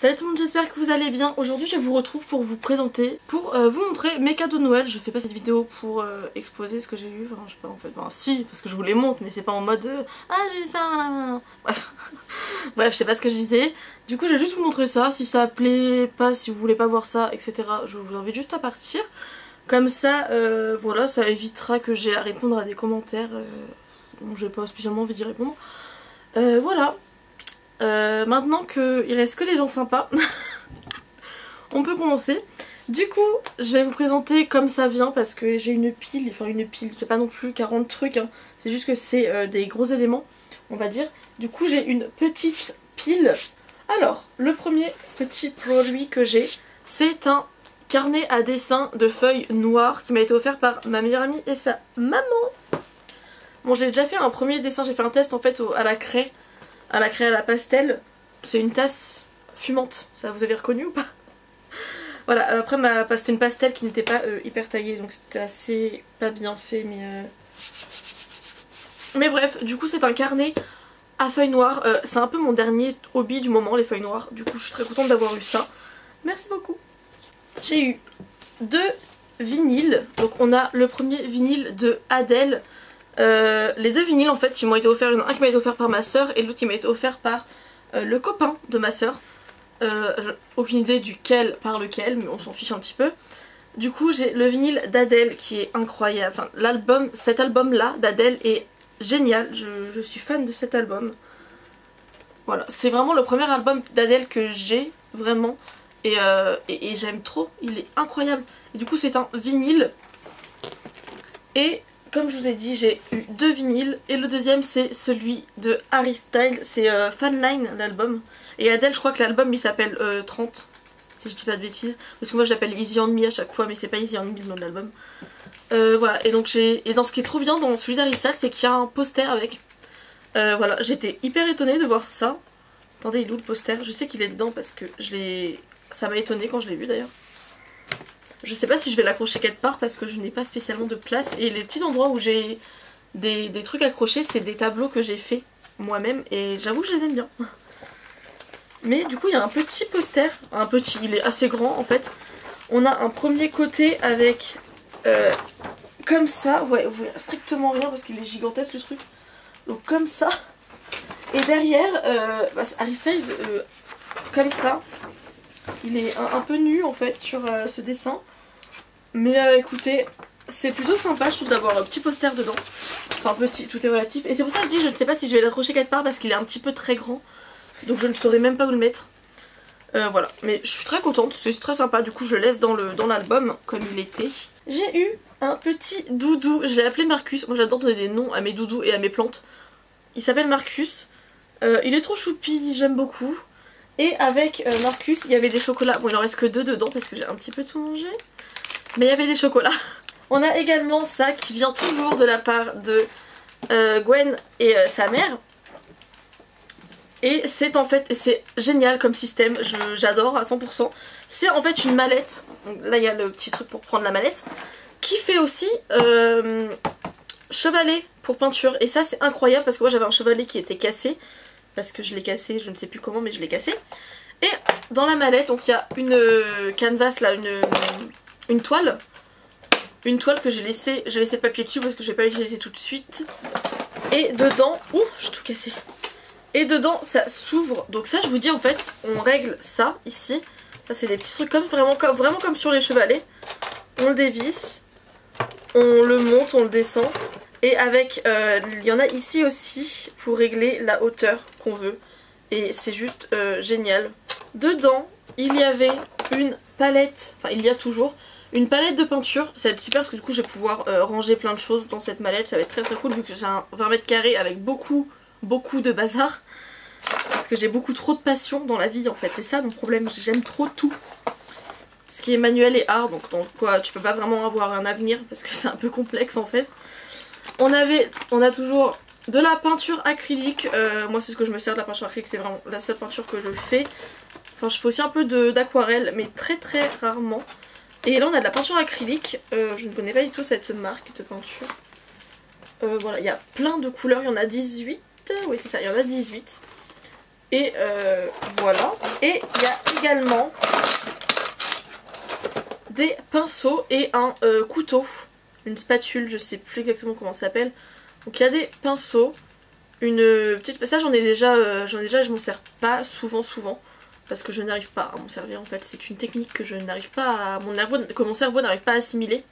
Salut tout le monde, j'espère que vous allez bien. Aujourd'hui je vous retrouve pour vous présenter, pour vous montrer mes cadeaux de Noël. Je fais pas cette vidéo pour exposer ce que j'ai eu, enfin je sais pas en fait, enfin si, parce que je vous les montre mais c'est pas en mode ah j'ai eu ça, là. Bref. Bref, je sais pas ce que je disais. Du coup je vais juste vous montrer ça, si ça plaît pas, si vous voulez pas voir ça, etc. Je vous invite juste à partir. Comme ça, voilà, ça évitera que j'ai à répondre à des commentaires dont j'ai pas spécialement envie d'y répondre. Voilà. Maintenant qu'il reste que les gens sympas, on peut commencer. Du coup, je vais vous présenter comme ça vient parce que j'ai une pile, j'ai pas non plus 40 trucs, hein. C'est juste que c'est des gros éléments, on va dire. Du coup, j'ai une petite pile. Alors, le premier petit produit que j'ai, c'est un carnet à dessin de feuilles noires qui m'a été offert par ma meilleure amie et sa maman. Bon, j'ai déjà fait un premier dessin, j'ai fait un test en fait à la craie. À la pastel, c'est une tasse fumante, ça vous avez reconnu ou pas? Voilà, après c'était une pastel qui n'était pas hyper taillée, donc c'était assez pas bien fait, mais bref, du coup c'est un carnet à feuilles noires, c'est un peu mon dernier hobby du moment, les feuilles noires, du coup je suis très contente d'avoir eu ça, merci beaucoup. J'ai eu 2 vinyles, donc on a le premier vinyle de Adele. Les 2 vinyles en fait ils m'ont été offerts, un qui m'a été offert par ma soeur et l'autre qui m'a été offert par le copain de ma soeur. Aucune idée duquel par lequel, mais on s'en fiche un petit peu. Du coup j'ai le vinyle d'Adele qui est incroyable, enfin cet album là d'Adele est génial, je suis fan de cet album. Voilà, c'est vraiment le premier album d'Adele que j'ai vraiment et j'aime trop, il est incroyable. Et du coup c'est un vinyle et comme je vous ai dit, j'ai eu 2 vinyles et le deuxième c'est celui de Harry Styles, c'est Fanline l'album. Et Adele, je crois que l'album il s'appelle 30, si je dis pas de bêtises. Parce que moi je l'appelle Easy on Me à chaque fois, mais c'est pas Easy on Me le nom de l'album. Voilà, et donc et dans ce qui est trop bien dans celui d'Harry Styles, c'est qu'il y a un poster avec. Voilà, j'étais hyper étonnée de voir ça. Attendez, il est où le poster? Je sais qu'il est dedans parce que ça m'a étonnée quand je l'ai vu d'ailleurs. Je sais pas si je vais l'accrocher quelque part parce que je n'ai pas spécialement de place. Et les petits endroits où j'ai des trucs accrochés, c'est des tableaux que j'ai fait moi-même. Et j'avoue que je les aime bien. Mais du coup, il y a un petit poster. Il est assez grand en fait. On a un premier côté avec comme ça. Ouais, vous voyez strictement rien parce qu'il est gigantesque le truc. Donc comme ça. Et derrière, Harry Styles, comme ça. Il est un peu nu en fait sur ce dessin. Mais écoutez, c'est plutôt sympa je trouve d'avoir un petit poster dedans. Enfin petit, tout est relatif. Et c'est pour ça que je dis je ne sais pas si je vais l'accrocher quelque part parce qu'il est un petit peu très grand. Donc je ne saurais même pas où le mettre. Voilà, mais je suis très contente, c'est très sympa. Du coup je le laisse dans l'album comme il était. J'ai eu un petit doudou, je l'ai appelé Marcus. Moi j'adore donner des noms à mes doudous et à mes plantes. Il s'appelle Marcus. Il est trop choupi, j'aime beaucoup. Et avec Marcus il y avait des chocolats. Bon il en reste que 2 dedans parce que j'ai un petit peu tout mangé. Mais il y avait des chocolats. On a également ça qui vient toujours de la part de Gwen et sa mère. Et c'est en fait, c'est génial comme système, j'adore à 100%. C'est en fait une mallette, donc là il y a le petit truc pour prendre la mallette, qui fait aussi chevalet pour peinture. Et ça c'est incroyable parce que moi j'avais un chevalet qui était cassé, parce que je l'ai cassé, je ne sais plus comment mais je l'ai cassé. Et dans la mallette, donc il y a une canvas là, une toile. Une toile que j'ai laissé le papier dessus parce que je vais pas l'utiliser tout de suite. Et dedans, ouh, j'ai tout cassé. Et dedans ça s'ouvre, donc ça je vous dis en fait, on règle ça ici. Ça c'est des petits trucs vraiment comme sur les chevalets. On le dévisse, on le monte, on le descend. Et avec, il y en a ici aussi pour régler la hauteur qu'on veut. Et c'est juste génial. Dedans, il y avait une palette, enfin il y a toujours une palette de peinture. Ça va être super parce que du coup je vais pouvoir ranger plein de choses dans cette mallette. Ça va être très très cool vu que j'ai un 20 mètres carrés avec beaucoup de bazar. Parce que j'ai beaucoup trop de passion dans la vie en fait. C'est ça mon problème, j'aime trop tout. Ce qui est manuel et art, donc quoi, tu peux pas vraiment avoir un avenir parce que c'est un peu complexe en fait. On a toujours de la peinture acrylique. Moi c'est ce que je me sers de la peinture acrylique, c'est vraiment la seule peinture que je fais. Enfin je fais aussi un peu d'aquarelle mais très très rarement. Et là on a de la peinture acrylique, je ne connais pas du tout cette marque de peinture. Voilà, il y a plein de couleurs, il y en a 18, oui c'est ça, il y en a 18. Et voilà, et il y a également des pinceaux et un couteau, une spatule, je sais plus exactement comment ça s'appelle. Donc il y a des pinceaux, une petite... Ça j'en ai déjà, je m'en sers pas souvent parce que je n'arrive pas à m'en servir en fait. C'est une technique que je n'arrive pas à... que mon cerveau n'arrive pas à assimiler.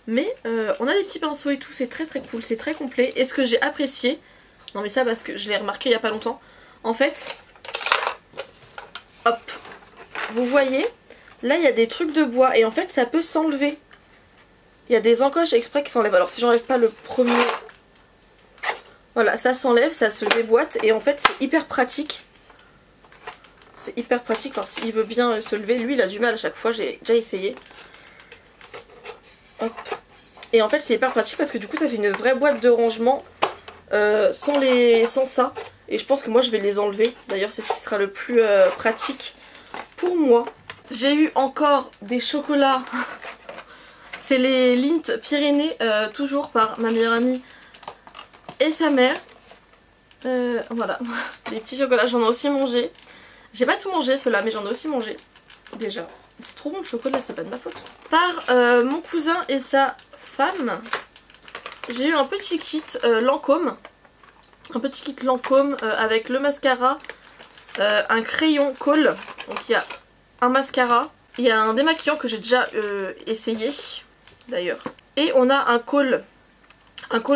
Mais on a des petits pinceaux et tout, c'est très cool, c'est très complet. Et ce que j'ai apprécié, non mais ça parce que je l'ai remarqué il y a pas longtemps, en fait, hop, vous voyez, là il y a des trucs de bois et en fait ça peut s'enlever. Il y a des encoches exprès qui s'enlèvent. Alors si j'enlève pas le premier, voilà, ça s'enlève, ça se déboîte et en fait c'est hyper pratique. C'est hyper pratique, enfin s'il veut bien se lever, lui il a du mal à chaque fois, j'ai déjà essayé. Hop. Et en fait c'est hyper pratique parce que du coup ça fait une vraie boîte de rangement sans ça. Et je pense que moi je vais les enlever. D'ailleurs c'est ce qui sera le plus pratique pour moi. J'ai eu encore des chocolats. C'est les Lindt Pyrénées, toujours par ma meilleure amie et sa mère. Voilà, des petits chocolats, j'en ai aussi mangé. J'ai pas tout mangé ceux-là mais j'en ai aussi mangé déjà. C'est trop bon le chocolat, c'est pas de ma faute. Par mon cousin et sa femme, j'ai eu un petit kit Lancôme. Un petit kit Lancôme avec le mascara, un crayon colle. Donc il y a un mascara, il y a un démaquillant que j'ai déjà essayé d'ailleurs. Et on a un col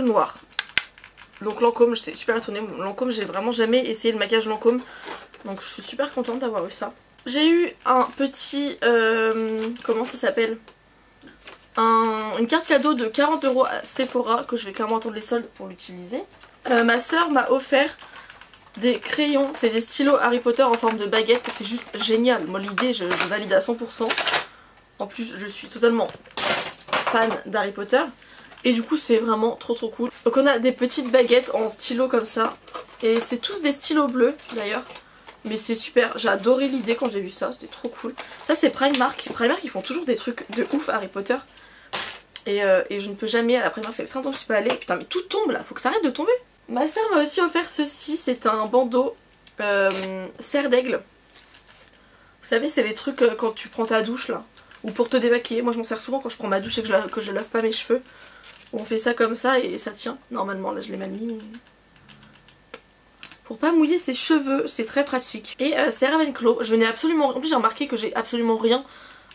noir. Donc Lancôme, j'étais super étonnée. Lancôme, j'ai vraiment jamais essayé le maquillage Lancôme. Donc je suis super contente d'avoir eu ça. J'ai eu un petit... comment ça s'appelle, une carte cadeau de 40 € à Sephora que je vais clairement attendre les soldes pour l'utiliser. Ma soeur m'a offert des crayons, c'est des stylos Harry Potter en forme de baguette. C'est juste génial. Moi l'idée je valide à 100%. En plus je suis totalement fan d'Harry Potter. Et du coup c'est vraiment trop cool. Donc on a des petites baguettes en stylo comme ça. Et c'est tous des stylos bleus d'ailleurs. Mais c'est super, j'ai adoré l'idée quand j'ai vu ça, c'était trop cool. Ça c'est Primark, Primark ils font toujours des trucs de ouf Harry Potter. Et je ne peux jamais à la Primark, c'est très longtemps que je suis pas allée. Putain mais tout tombe là, faut que ça arrête de tomber. Ma soeur m'a aussi offert ceci, c'est un bandeau serre d'aigle. Vous savez c'est les trucs quand tu prends ta douche là, ou pour te démaquiller. Moi je m'en sers souvent quand je prends ma douche et que je lave pas mes cheveux. On fait ça comme ça et ça tient. Normalement là je l'ai mal mis mais... pour pas mouiller ses cheveux, c'est très pratique. Et c'est Ravenclaw, je venais absolument... En plus j'ai remarqué que j'ai absolument rien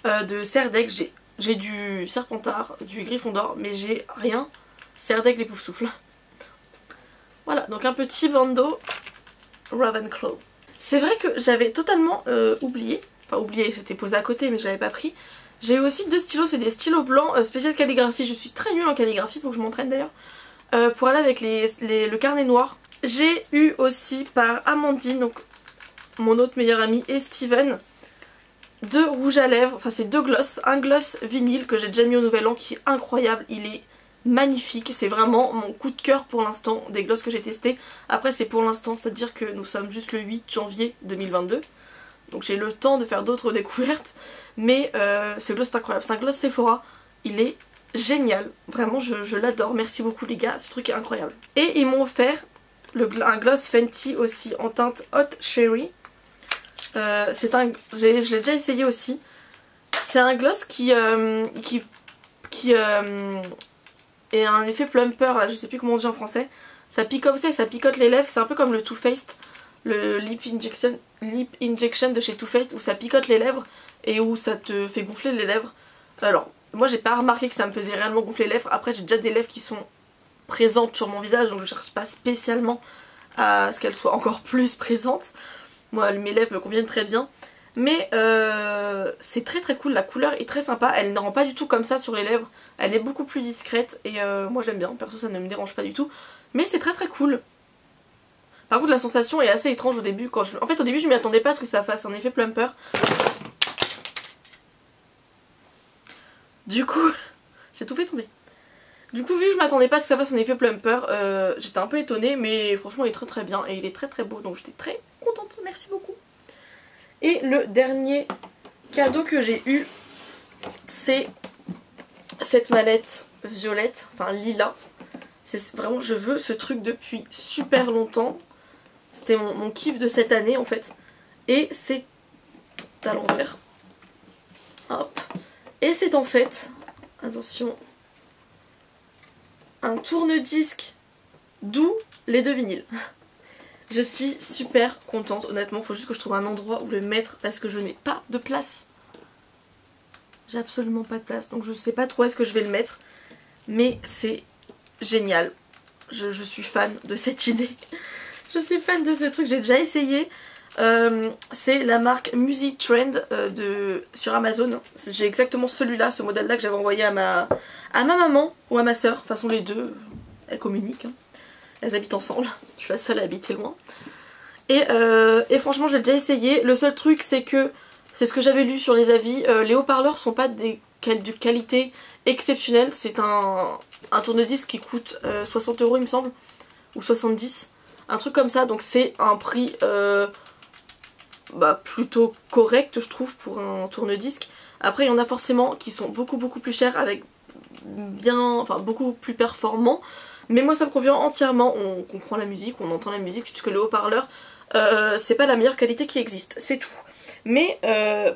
de serre d'aigle. J'ai du Serpentard, du Gryffondor, mais j'ai rien serre d'aigle et Poufsouffle. Voilà, donc un petit bandeau Ravenclaw. C'est vrai que j'avais totalement oublié, enfin oublié, c'était posé à côté mais je l'avais pas pris. J'ai eu aussi deux stylos, c'est des stylos blancs spécial calligraphie. Je suis très nulle en calligraphie, faut que je m'entraîne d'ailleurs. Pour aller avec le carnet noir. J'ai eu aussi par Amandine, donc mon autre meilleure amie, et Steven, deux rouges à lèvres, enfin c'est deux glosses, un gloss vinyle que j'ai déjà mis au nouvel an qui est incroyable, il est magnifique, c'est vraiment mon coup de cœur pour l'instant des glosses que j'ai testés. Après c'est pour l'instant, c'est à dire que nous sommes juste le 8 janvier 2022, donc j'ai le temps de faire d'autres découvertes, mais ce gloss c'est incroyable, c'est un gloss Sephora, il est génial, vraiment je l'adore, merci beaucoup les gars, ce truc est incroyable. Et ils m'ont offert un gloss Fenty aussi en teinte Hot Cherry. Je l'ai déjà essayé aussi. C'est un gloss qui est un effet plumper, là, je sais plus comment on dit en français. Ça picote, ça picote les lèvres, c'est un peu comme le Too Faced, le Lip Injection de chez Too Faced, où ça picote les lèvres et où ça te fait gonfler les lèvres. Alors, moi j'ai pas remarqué que ça me faisait réellement gonfler les lèvres. Après j'ai déjà des lèvres qui sont présente sur mon visage, donc je cherche pas spécialement à ce qu'elle soit encore plus présente. Moi mes lèvres me conviennent très bien, mais c'est très cool, la couleur est très sympa, elle ne rend pas du tout comme ça sur les lèvres, elle est beaucoup plus discrète et moi j'aime bien, perso ça ne me dérange pas du tout, mais c'est très cool. Par contre la sensation est assez étrange au début, en fait au début je m'y attendais pas à ce que ça fasse un effet plumper. Du coup, j'ai tout fait tomber. Du coup vu que je m'attendais pas à ce que ça fasse un effet plumper, j'étais un peu étonnée, mais franchement il est très bien et il est très beau, donc j'étais très contente, merci beaucoup. Et le dernier cadeau que j'ai eu, c'est cette mallette violette, enfin lilas. C'est vraiment, je veux ce truc depuis super longtemps, c'était mon kiff de cette année en fait. Et c'est à l'envers. Hop. Et c'est en fait, attention, un tourne-disque d'où les 2 vinyles. Je suis super contente, honnêtement. Faut juste que je trouve un endroit où le mettre parce que je n'ai pas de place. J'ai absolument pas de place, donc je sais pas trop où est-ce que je vais le mettre. Mais c'est génial. Je suis fan de cette idée. Je suis fan de ce truc, j'ai déjà essayé. C'est la marque Music Trend sur Amazon. J'ai exactement celui-là, ce modèle-là que j'avais envoyé à ma maman ou à ma soeur. De toute façon, les deux, elles communiquent. Hein. Elles habitent ensemble. Je suis la seule à habiter loin. Et franchement, j'ai déjà essayé. Le seul truc, c'est que, c'est ce que j'avais lu sur les avis, les haut-parleurs sont pas de qualité exceptionnelle. C'est un tourne-disque qui coûte 60 €, il me semble, ou 70. Un truc comme ça, donc c'est un prix plutôt correct, je trouve, pour un tourne-disque. Après, il y en a forcément qui sont beaucoup plus chers, avec beaucoup plus performants. Mais moi, ça me convient entièrement. On comprend la musique, on entend la musique, puisque le haut-parleur, c'est pas la meilleure qualité qui existe, c'est tout. Mais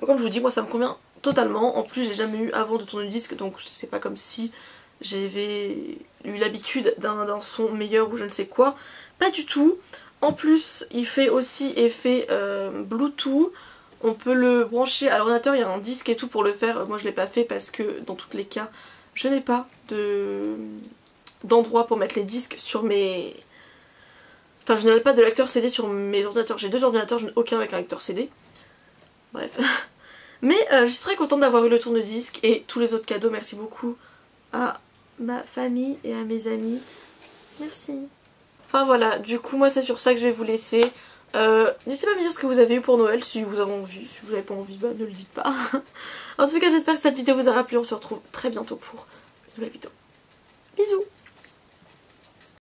comme je vous dis, moi, ça me convient totalement. En plus, j'ai jamais eu avant de tourne-disque, donc c'est pas comme si j'avais eu l'habitude d'un son meilleur ou je ne sais quoi. Pas du tout. En plus, il fait aussi effet Bluetooth. On peut le brancher à l'ordinateur, il y a un disque et tout pour le faire. Moi je l'ai pas fait parce que dans tous les cas, je n'ai pas d'endroit pour mettre les disques sur mes... Enfin, je n'ai pas de lecteur CD sur mes ordinateurs. J'ai 2 ordinateurs, je n'ai aucun avec un lecteur CD. Bref. Mais je suis très contente d'avoir eu le tourne-disque et tous les autres cadeaux. Merci beaucoup à ma famille et à mes amis. Merci. Enfin voilà, du coup moi c'est sur ça que je vais vous laisser. N'hésitez pas à me dire ce que vous avez eu pour Noël, si vous avez envie. Si vous n'avez pas envie, ne le dites pas. En tout cas, j'espère que cette vidéo vous aura plu. On se retrouve très bientôt pour une nouvelle vidéo.